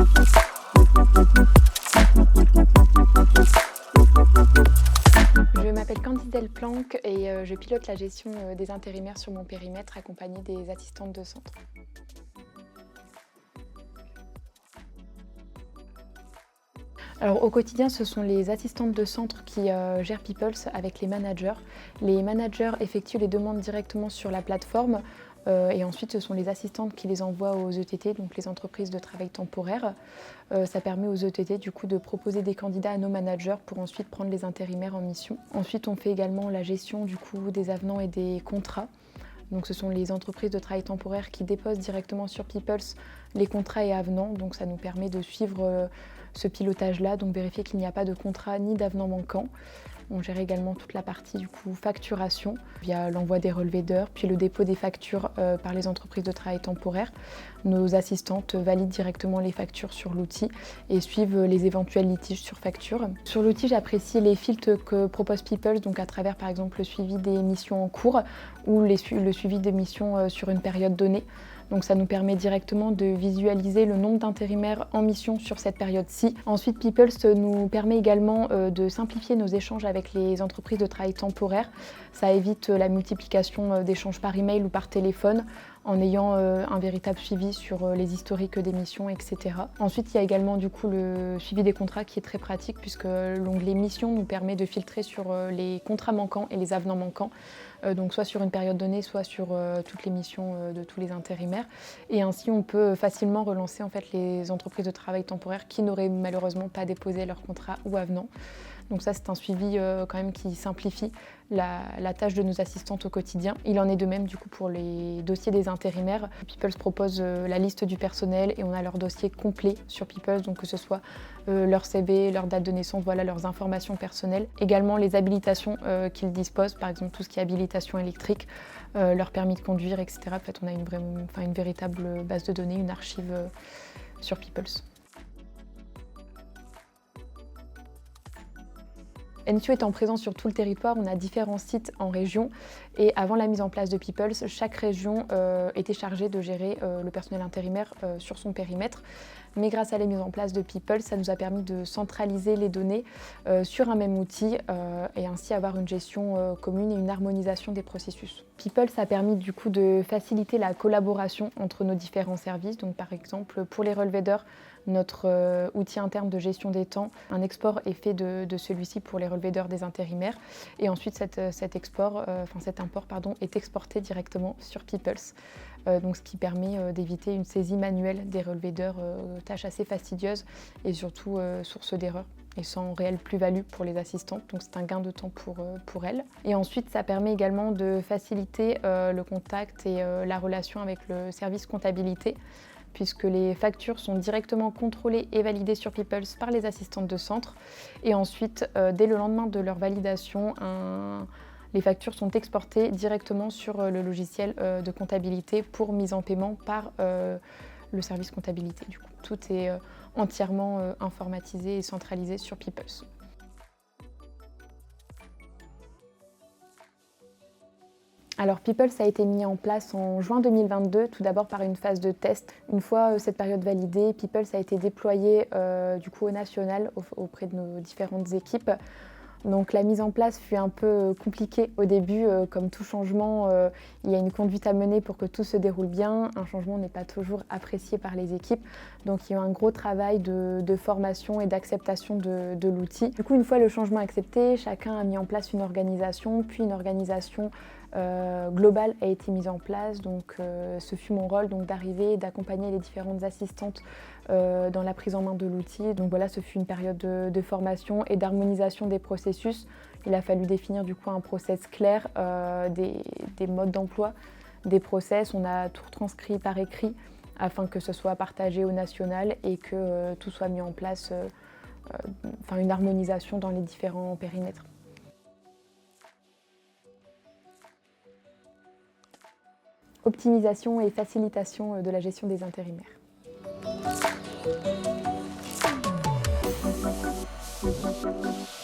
Je m'appelle Candice Delplanque et je pilote la gestion des intérimaires sur mon périmètre accompagnée des assistantes de centre. Alors, au quotidien, ce sont les assistantes de centre qui gèrent Peoples avec les managers. Les managers effectuent les demandes directement sur la plateforme et ensuite ce sont les assistantes qui les envoient aux ETT, donc les entreprises de travail temporaire. Ça permet aux ETT du coup de proposer des candidats à nos managers pour ensuite prendre les intérimaires en mission. Ensuite, on fait également la gestion du coup des avenants et des contrats. Donc ce sont les entreprises de travail temporaire qui déposent directement sur Peoples les contrats et avenants. Donc ça nous permet de suivre ce pilotage-là, donc vérifier qu'il n'y a pas de contrat ni d'avenant manquant. On gère également toute la partie du coup facturation via l'envoi des relevés d'heures, puis le dépôt des factures par les entreprises de travail temporaire. Nos assistantes valident directement les factures sur l'outil et suivent les éventuels litiges sur facture. Sur l'outil, j'apprécie les filtres que propose Peoples, donc à travers par exemple le suivi des missions en cours ou le suivi des missions sur une période donnée. Donc ça nous permet directement de visualiser le nombre d'intérimaires en mission sur cette période-ci. Ensuite, Peoples nous permet également de simplifier nos échanges avec les entreprises de travail temporaire. Ça évite la multiplication d'échanges par email ou par téléphone en ayant un véritable suivi sur les historiques des missions, etc. Ensuite, il y a également du coup le suivi des contrats qui est très pratique puisque l'onglet missions nous permet de filtrer sur les contrats manquants et les avenants manquants. Donc soit sur une période donnée, soit sur toutes les missions de tous les intérimaires. Et ainsi, on peut facilement relancer en fait, les entreprises de travail temporaire qui n'auraient malheureusement pas déposé leur contrat ou avenant. Donc ça, c'est un suivi quand même qui simplifie la tâche de nos assistantes au quotidien. Il en est de même du coup pour les dossiers des intérimaires. Peoples propose la liste du personnel et on a leur dossier complet sur Peoples, donc que ce soit leur CV, leur date de naissance, voilà leurs informations personnelles. Également les habilitations qu'ils disposent, par exemple tout ce qui est habilitation électrique, leur permis de conduire, etc. En fait, on a une véritable base de données, une archive sur Peoples. NTO étant présent sur tout le territoire, on a différents sites en région et avant la mise en place de Peoples, chaque région était chargée de gérer le personnel intérimaire sur son périmètre. Mais grâce à la mise en place de Peoples, ça nous a permis de centraliser les données sur un même outil et ainsi avoir une gestion commune et une harmonisation des processus. Peoples a permis du coup de faciliter la collaboration entre nos différents services. Donc par exemple pour les relevés d'heures, notre outil interne de gestion des temps, un export est fait de celui-ci pour les relevés d'heures des intérimaires et ensuite cet import est exporté directement sur Peoples. Donc ce qui permet d'éviter une saisie manuelle des relevés d'heures, tâche assez fastidieuse et surtout source d'erreur et sans réelle plus-value pour les assistantes, donc c'est un gain de temps pour elles. Et ensuite, ça permet également de faciliter le contact et la relation avec le service comptabilité, puisque les factures sont directement contrôlées et validées sur Peoples par les assistantes de centre. Et ensuite, dès le lendemain de leur validation, les factures sont exportées directement sur le logiciel de comptabilité pour mise en paiement par le service comptabilité. Du coup, tout est entièrement informatisé et centralisé sur Peoples. Alors Peoples a été mis en place en juin 2022, tout d'abord par une phase de test. Une fois cette période validée, Peoples a été déployé du coup au national auprès de nos différentes équipes. Donc la mise en place fut un peu compliquée au début, comme tout changement, il y a une conduite à mener pour que tout se déroule bien. Un changement n'est pas toujours apprécié par les équipes, donc il y a eu un gros travail de formation et d'acceptation de l'outil. Du coup, une fois le changement accepté, chacun a mis en place une organisation, puis une organisation globale a été mise en place. Donc ce fut mon rôle d'arriver et d'accompagner les différentes assistantes dans la prise en main de l'outil. Donc voilà, ce fut une période de formation et d'harmonisation des processus. Il a fallu définir du coup un process clair, des modes d'emploi, des process. On a tout retranscrit par écrit afin que ce soit partagé au national et que tout soit mis en place, une harmonisation dans les différents périmètres. Optimisation et facilitation de la gestion des intérimaires. Thank you.